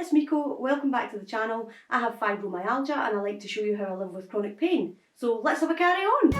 it's Miko, welcome back to the channel. I have fibromyalgia and I like to show you how I live with chronic pain. So let's have a carry on.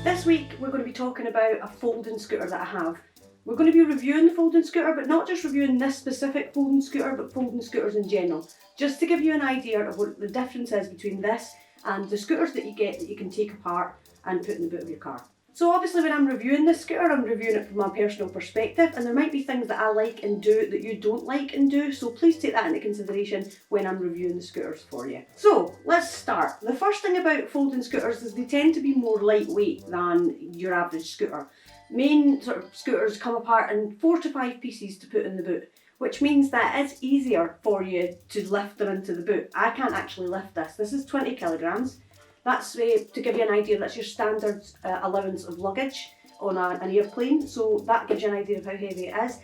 This week we're going to be talking about a folding scooter that I have. We're going to be reviewing the folding scooter, but not just reviewing this specific folding scooter, but folding scooters in general. Just to give you an idea of what the difference is between this and the scooters that you get that you can take apart and put in the boot of your car. So obviously when I'm reviewing this scooter, I'm reviewing it from my personal perspective, and there might be things that I like and do that you don't like and do, so please take that into consideration when I'm reviewing the scooters for you. So let's start. The first thing about folding scooters is they tend to be more lightweight than your average scooter. Main sort of scooters come apart in 4 to 5 pieces to put in the boot, which means that it's easier for you to lift them into the boot. I can't actually lift this. This is 20 kilograms. That's, to give you an idea, that's your standard allowance of luggage on an airplane, so that gives you an idea of how heavy it is.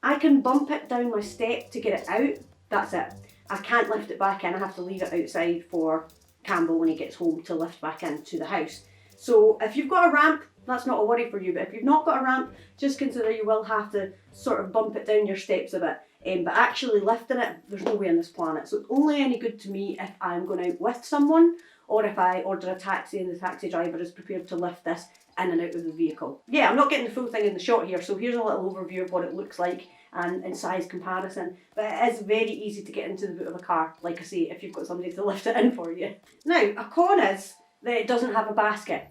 I can bump it down my step to get it out, that's it. I can't lift it back in, I have to leave it outside for Campbell when he gets home to lift back into the house. So if you've got a ramp, that's not a worry for you, but if you've not got a ramp, just consider you will have to sort of bump it down your steps a bit. But actually lifting it, there's no way on this planet. So it's only any good to me if I'm going out with someone, or if I order a taxi and the taxi driver is prepared to lift this in and out of the vehicle. Yeah, I'm not getting the full thing in the shot here, so here's a little overview of what it looks like and in size comparison. But it is very easy to get into the boot of a car, like I say, if you've got somebody to lift it in for you. Now, a con is that it doesn't have a basket,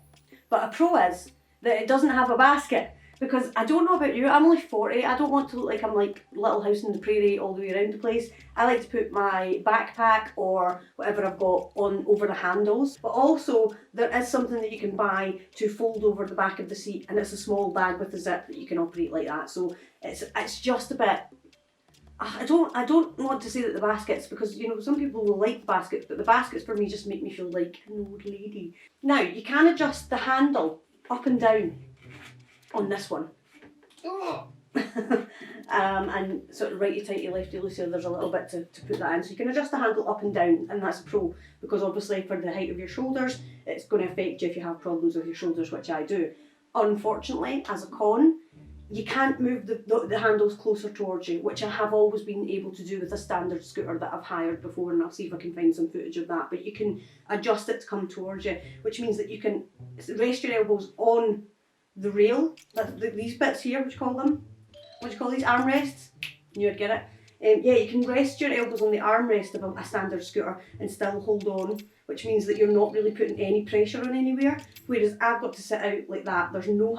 but a pro is that it doesn't have a basket. Because I don't know about you, I'm only 40, I don't want to look like I'm like Little House on the Prairie all the way around the place. I like to put my backpack or whatever I've got on over the handles. But also, there is something that you can buy to fold over the back of the seat, and it's a small bag with a zip that you can operate like that. So it's just a bit, I don't want to say that the baskets, because you know some people will like baskets, but the baskets for me just make me feel like an old lady. Now, you can adjust the handle up and down on this one. And sort of righty tighty lefty loosey, there's a little bit to put that in, so you can adjust the handle up and down, and that's a pro, because obviously for the height of your shoulders it's going to affect you if you have problems with your shoulders, which I do. Unfortunately, as a con, you can't move the handles closer towards you, which I have always been able to do with a standard scooter that I've hired before, and I'll see if I can find some footage of that. But you can adjust it to come towards you, which means that you can rest your elbows on the rail, these bits here, what do you call these, armrests? Knew I'd get it. Yeah, you can rest your elbows on the armrest of a standard scooter and still hold on, which means that you're not really putting any pressure on anywhere. Whereas I've got to sit out like that. There's no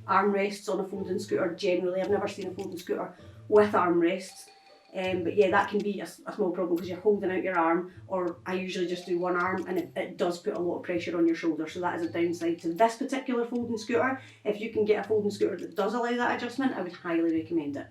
armrests on a folding scooter generally. I've never seen a folding scooter with armrests. But yeah, that can be a small problem because you're holding out your arm, or I usually just do one arm, and it does put a lot of pressure on your shoulder, so that is a downside to this particular folding scooter. If you can get a folding scooter that does allow that adjustment, I would highly recommend it.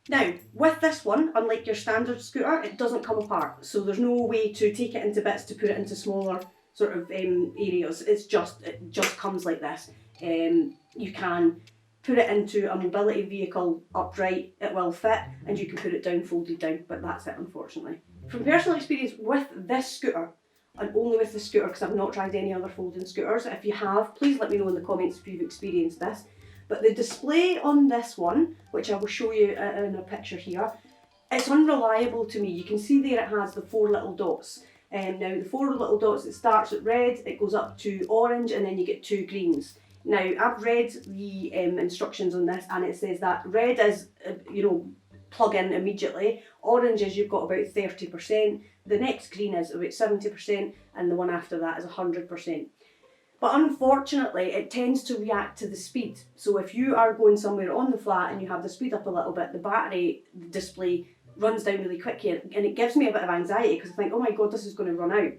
Now, with this one, unlike your standard scooter, it doesn't come apart, so there's no way to take it into bits to put it into smaller sort of areas. It just comes like this. You can put it into a mobility vehicle upright, it will fit, and you can put it down, folded down, but that's it, unfortunately. From personal experience with this scooter, and only with this scooter, because I've not tried any other folding scooters, if you have, please let me know in the comments if you've experienced this. But the display on this one, which I will show you in a picture here, it's unreliable to me. You can see there it has the 4 little dots. Now the 4 little dots, it starts at red, it goes up to orange, and then you get 2 greens. Now, I've read the instructions on this, and it says that red is, plug in immediately. Orange is you've got about 30%. The next green is about 70%, and the one after that is 100%. But unfortunately, it tends to react to the speed. So if you are going somewhere on the flat and you have the speed up a little bit, the battery display runs down really quickly, and it gives me a bit of anxiety because I think, oh my God, this is going to run out.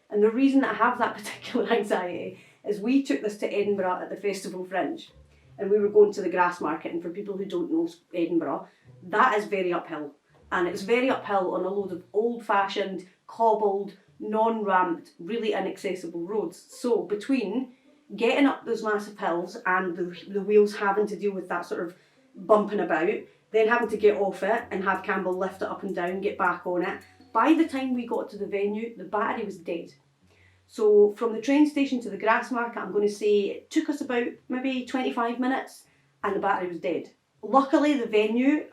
And the reason that I have that particular anxiety is we took this to Edinburgh at the Festival Fringe, and we were going to the grass market, and for people who don't know Edinburgh, that is very uphill, and it's very uphill on a load of old-fashioned, cobbled, non-ramped, really inaccessible roads. So between getting up those massive hills and the wheels having to deal with that sort of bumping about, then having to get off it and have Campbell lift it up and down, get back on it, by the time we got to the venue, the battery was dead. So from the train station to the grass market, I'm going to say it took us about maybe 25 minutes, and the battery was dead. Luckily, the venue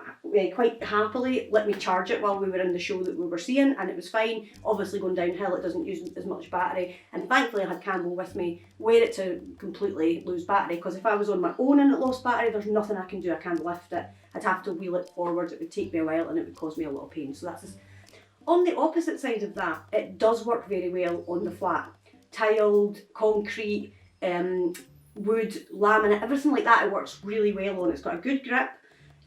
quite happily let me charge it while we were in the show that we were seeing, and it was fine. Obviously, going downhill, it doesn't use as much battery, and thankfully I had Campbell with me, were it to completely lose battery, because if I was on my own and it lost battery, there's nothing I can do. I can't lift it. I'd have to wheel it forward. It would take me a while, and it would cause me a lot of pain. So that's on the opposite side of that. It does work very well on the flat, tiled, concrete, wood, laminate, everything like that. It works really well on. It's got a good grip.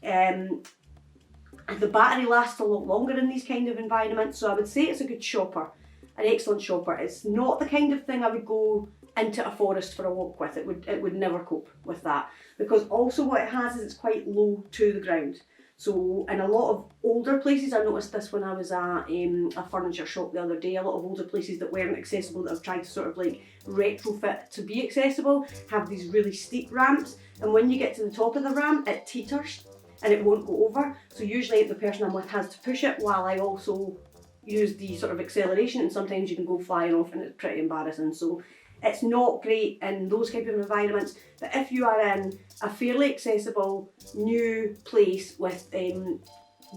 The battery lasts a lot longer in these kind of environments, so I would say it's a good shopper, an excellent shopper. It's not the kind of thing I would go into a forest for a walk with. It would never cope with that, because also what it has is it's quite low to the ground. So in a lot of older places, I noticed this when I was at a furniture shop the other day, a lot of older places that weren't accessible, that I've tried to sort of like retrofit to be accessible, have these really steep ramps, and when you get to the top of the ramp, it teeters and it won't go over. So usually the person I'm with has to push it while I also use the sort of acceleration, and sometimes you can go flying off and it's pretty embarrassing. So it's not great in those type of environments, but if you are in a fairly accessible new place with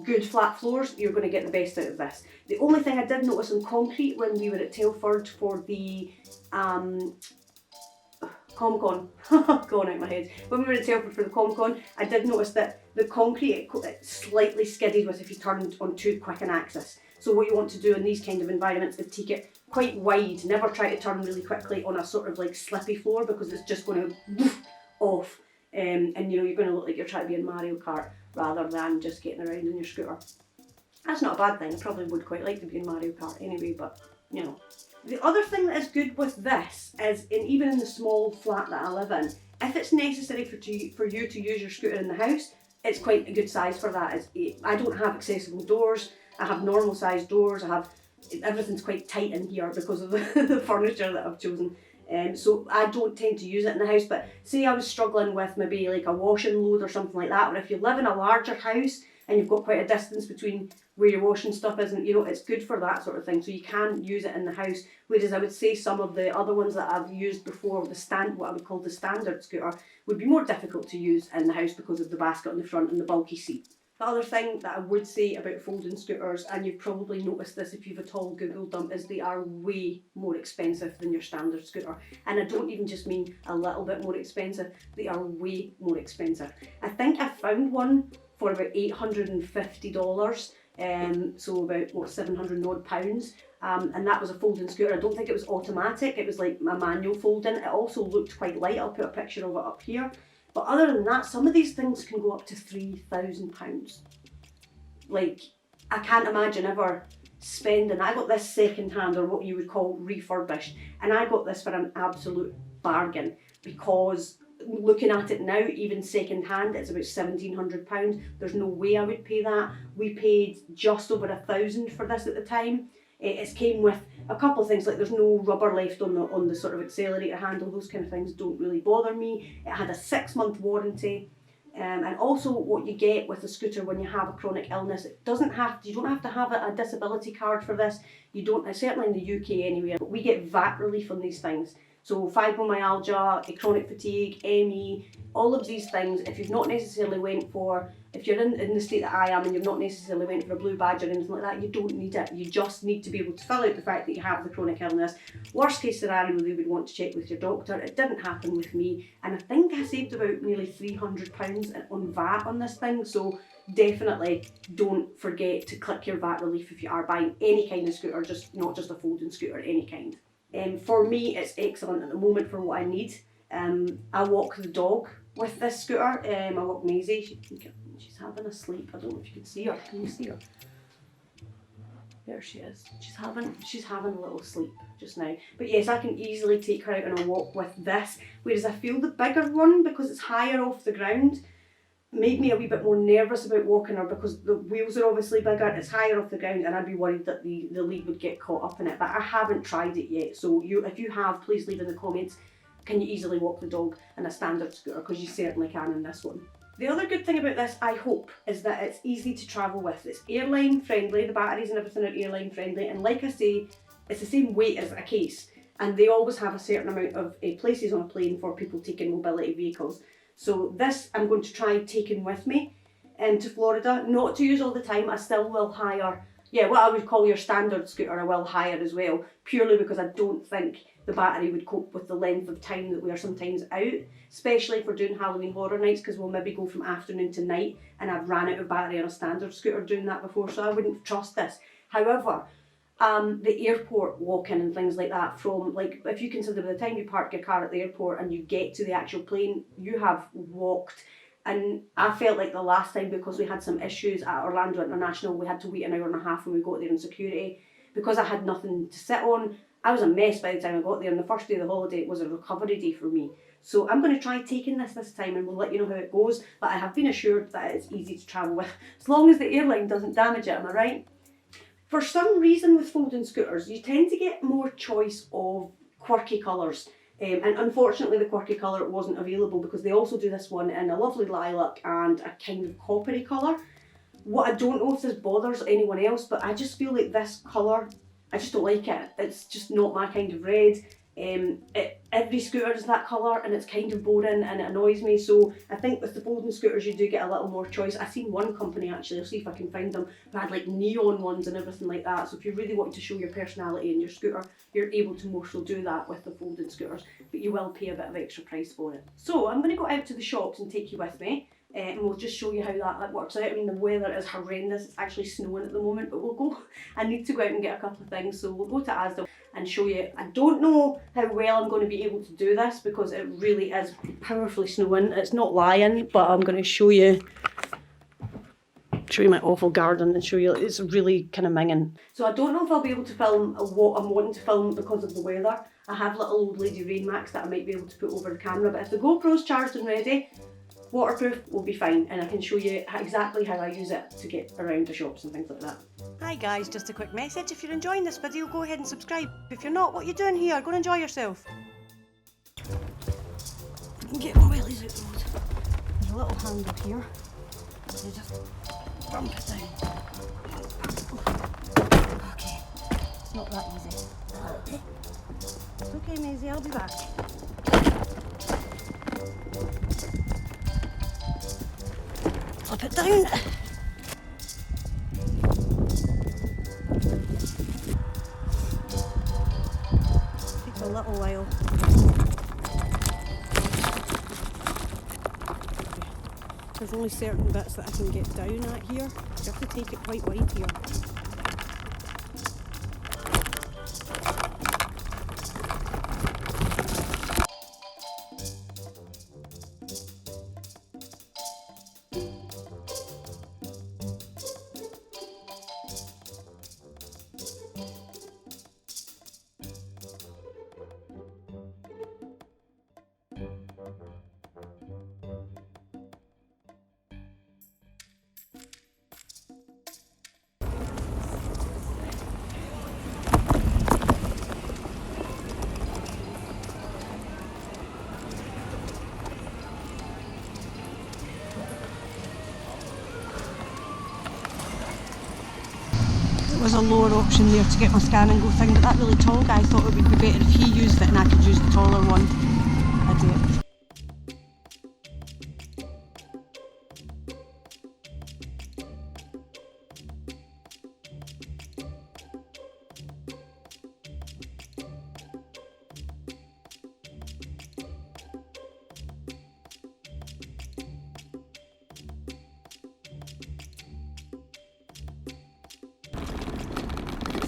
good flat floors, you're going to get the best out of this. The only thing I did notice on concrete when we were at Telford for the Comic-Con, going out my head. When we were at Telford for the Comic-Con, I did notice that the concrete it slightly skidded with if you turned on too quick an axis. So what you want to do in these kind of environments is take it quite wide. Never try to turn really quickly on a sort of like slippy floor, because it's just going to woof off, and you know, you're going to look like you're trying to be in Mario Kart rather than just getting around in your scooter. That's not a bad thing. I probably would quite like to be in Mario Kart anyway, but you know. The other thing that is good with this is, even in the small flat that I live in, if it's necessary for you to use your scooter in the house, it's quite a good size for that. I don't have accessible doors. I have normal sized doors. Everything's quite tight in here because of the furniture that I've chosen. So I don't tend to use it in the house, but say I was struggling with maybe like a washing load or something like that, or if you live in a larger house and you've got quite a distance between where your washing stuff is, and you know, it's good for that sort of thing, so you can use it in the house. Whereas I would say some of the other ones that I've used before, what I would call the standard scooter, would be more difficult to use in the house because of the basket on the front and the bulky seat. The other thing that I would say about folding scooters, and you've probably noticed this if you've at all googled them, is they are way more expensive than your standard scooter. And I don't even just mean a little bit more expensive, they are way more expensive. I think I found one for about $850, so about £700 odd, and that was a folding scooter. I don't think it was automatic, it was like a manual folding. It also looked quite light. I'll put a picture of it up here. But other than that, some of these things can go up to £3,000. Like, I can't imagine ever spending. I got this second hand, or what you would call refurbished, and I got this for an absolute bargain, because looking at it now, even second hand, it's about £1,700. There's no way I would pay that. We paid just over £1,000 for this at the time. It came with a couple of things, like there's no rubber left on the sort of accelerator handle. Those kind of things don't really bother me. It had a 6-month warranty, and also what you get with a scooter when you have a chronic illness, you don't have to have a disability card for this. You don't, certainly in the UK anyway, but we get VAT relief on these things. So fibromyalgia, chronic fatigue, ME, all of these things, if you've not necessarily if you're in the state that I am and you've not necessarily went for a blue badge or anything like that, you don't need it. You just need to be able to fill out the fact that you have the chronic illness. Worst case scenario, they would want to check with your doctor. It didn't happen with me, and I think I saved about nearly £300 on VAT on this thing. So definitely don't forget to click your VAT relief if you are buying any kind of scooter, not just a folding scooter, any kind. For me, it's excellent at the moment for what I need. I walk the dog with this scooter. I walk Maisie. She's having a sleep. I don't know if you can see her. Can you see her? There she is. She's having a little sleep just now. But yes, I can easily take her out on a walk with this. Whereas I feel the bigger one, because it's higher off the ground, made me a wee bit more nervous about walking her, because the wheels are obviously bigger, it's higher off the ground, and I'd be worried that the lead would get caught up in it. But I haven't tried it yet, so if you have, please leave in the comments, can you easily walk the dog in a standard scooter, because you certainly can in this one. The other good thing about this, I hope, is that it's easy to travel with. It's airline friendly, the batteries and everything are airline friendly, and like I say, it's the same weight as a case, and they always have a certain amount of places on a plane for people taking mobility vehicles. So this I'm going to try taking with me into Florida, not to use all the time. I still will hire, what I would call your standard scooter, I will hire as well, purely because I don't think the battery would cope with the length of time that we are sometimes out, especially if we're doing Halloween Horror Nights, because we'll maybe go from afternoon to night, and I've ran out of battery on a standard scooter doing that before, so I wouldn't trust this. However, the airport walk-in and things like that, from like, if you consider by the time you park your car at the airport and you get to the actual plane, you have walked. And I felt like the last time, because we had some issues at Orlando International, we had to wait an hour and a half when we got there in security. Because I had nothing to sit on, I was a mess by the time I got there, and the first day of the holiday was a recovery day for me. So I'm going to try taking this time, and we'll let you know how it goes. But I have been assured that it's easy to travel with, as long as the airline doesn't damage it, am I right? For some reason with folding scooters, you tend to get more choice of quirky colours. And unfortunately the quirky colour wasn't available, because they also do this one in a lovely lilac and a kind of coppery colour. What I don't know if this bothers anyone else, but I just feel like this colour, I just don't like it. It's just not my kind of red. Every scooter is that colour, and it's kind of boring and it annoys me. So I think with the folding scooters you do get a little more choice. I've seen one company actually, I'll see if I can find them, who had like neon ones and everything like that. So if you really want to show your personality in your scooter, you're able to more so do that with the folding scooters, but you will pay a bit of extra price for it. So I'm going to go out to the shops and take you with me. And we'll just show you how that works out. I mean, the weather is horrendous. It's actually snowing at the moment, but we'll go. I need to go out and get a couple of things, so we'll go to Asda and show you. I don't know how well I'm going to be able to do this, because it really is powerfully snowing. It's not lying, but I'm going to show you my awful garden and show you it's really kind of minging. So I don't know if I'll be able to film what I'm wanting to film because of the weather. I have little old lady rain max that I might be able to put over the camera, but if the GoPro's charged and ready, waterproof will be fine, and I can show you exactly how I use it to get around the shops and things like that. Hi guys, just a quick message. If you're enjoying this video, go ahead and subscribe. If you're not, what are you doing here? Go and enjoy yourself. I can get my wheelies out the road. There's a little handle here. So just bump it down. Okay, it's not that easy. Okay. It's okay, Maisie, I'll be back. Flip it down. Takes a little while. There's only certain bits that I can get down at here. You have to take it quite wide here. Was a lower option there to get my scan and go thing, but that really tall guy thought it would be better if he used it and I could use the taller one. I do.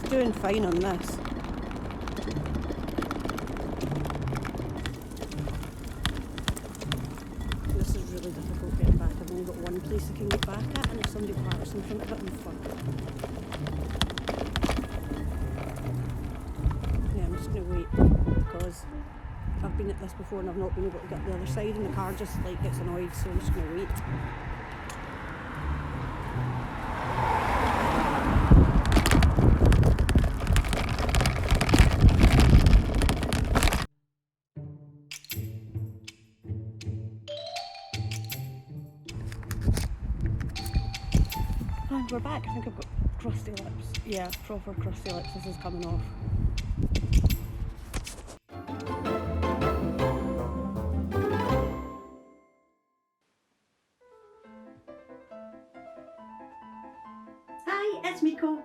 Doing fine on this. This is really difficult getting back. I've only got one place I can get back at, and if somebody parks in front of it, I'm fucked. Yeah, I'm just going to wait, because I've been at this before and I've not been able to get the other side, and the car just like gets annoyed, so I'm just going to wait. And we're back. I think I've got crusty lips. Yeah, proper crusty lips. This is coming off. it's Miko.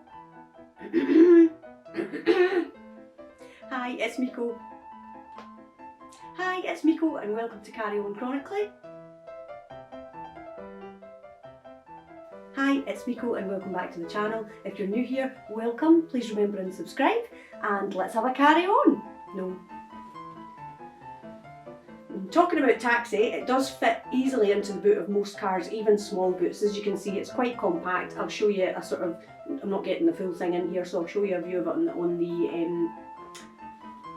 Hi, it's Miko. Hi, it's Miko and welcome to Carry On Chronically. Hi, it's Miko and welcome back to the channel. If you're new here, welcome. Please remember and subscribe and let's have a carry on. No. Talking about taxi, it does fit easily into the boot of most cars, even small boots. As you can see, it's quite compact. I'll show you a sort of, I'm not getting the full thing in here, so I'll show you a view of it on the,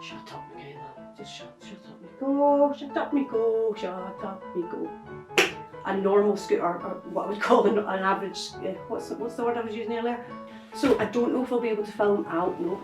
shut up Michaela, just shut up Miko, shut up Miko, shut up Miko. A normal scooter, or what I would call an average, what's the word I was using earlier? So I don't know if I'll be able to film out, no.